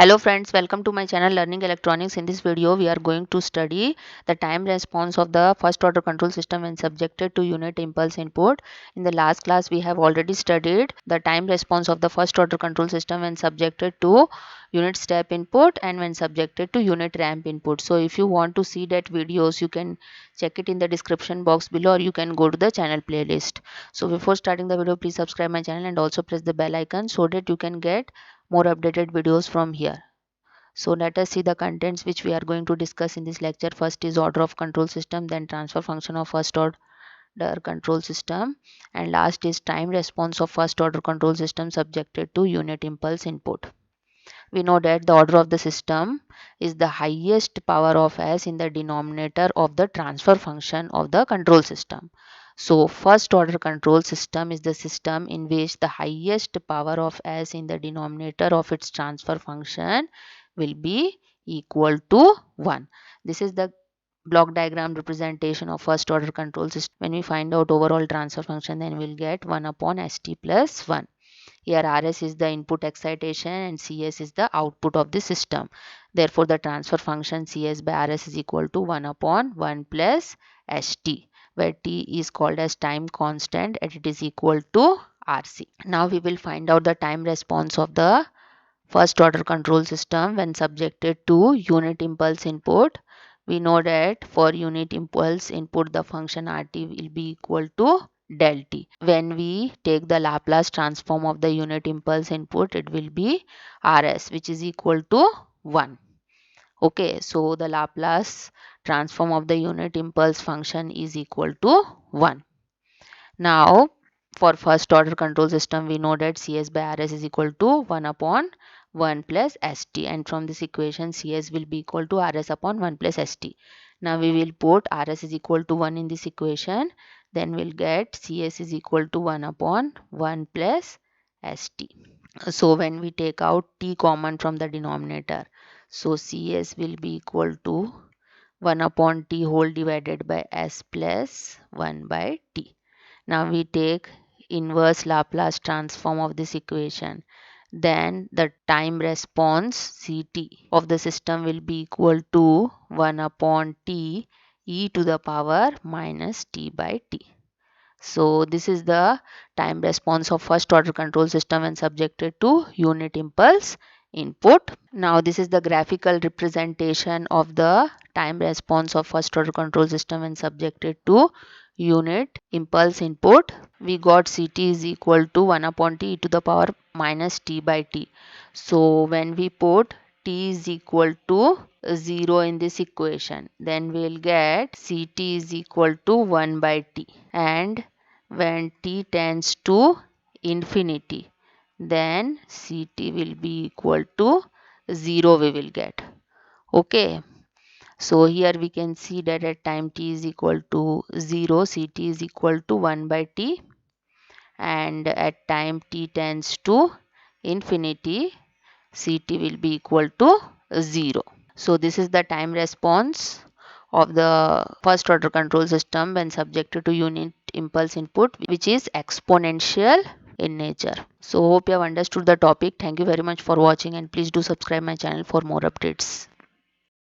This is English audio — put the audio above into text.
Hello friends, welcome to my channel Learning Electronics. In this video, we are going to study the time response of the first order control system when subjected to unit impulse input. In the last class, we have already studied the time response of the first order control system when subjected to unit step input and when subjected to unit ramp input. So if you want to see that videos, you can check it in the description box below, or you can go to the channel playlist. So before starting the video, please subscribe my channel and also press the bell icon so that you can get more updated videos from here. So let us see the contents which we are going to discuss in this lecture. First is order of control system, then transfer function of first order control system, and last is time response of first order control system subjected to unit impulse input. We know that the order of the system is the highest power of s in the denominator of the transfer function of the control system. So first order control system is the system in which the highest power of s in the denominator of its transfer function will be equal to 1. This is the block diagram representation of first order control system. When we find out overall transfer function, then we'll get 1 upon st plus 1. Here Rs is the input excitation and Cs is the output of the system. Therefore, the transfer function Cs by Rs is equal to 1 upon 1 plus St, where T is called as time constant and it is equal to Rc. Now we will find out the time response of the first order control system when subjected to unit impulse input. We know that for unit impulse input, the function Rt will be equal to del t. When we take the Laplace transform of the unit impulse input, it will be Rs, which is equal to 1. Okay, so the Laplace transform of the unit impulse function is equal to 1. Now, for first order control system, we know that Cs by Rs is equal to 1 upon 1 plus St, and from this equation Cs will be equal to Rs upon 1 plus St. Now we will put Rs is equal to 1 in this equation, then we'll get Cs is equal to 1 upon 1 plus St. So when we take out T common from the denominator, so Cs will be equal to 1 upon T whole divided by S plus 1 by T. Now we take inverse Laplace transform of this equation. Then the time response Ct of the system will be equal to 1 upon T e to the power minus T by T. So this is the time response of first order control system when subjected to unit impulse input. Now this is the graphical representation of the time response of first order control system when subjected to unit impulse input. We got Ct is equal to 1 upon T e to the power minus T by T. So when we put T is equal to 0 in this equation, then we'll get Ct is equal to 1 by T, and when T tends to infinity, then Ct will be equal to 0 we will get. Okay, so here we can see that at time T is equal to 0, Ct is equal to 1 by T, and at time T tends to infinity, Ct will be equal to 0. So this is the time response of the first order control system when subjected to unit impulse input, which is exponential in nature. So hope you have understood the topic. Thank you very much for watching, and please do subscribe my channel for more updates.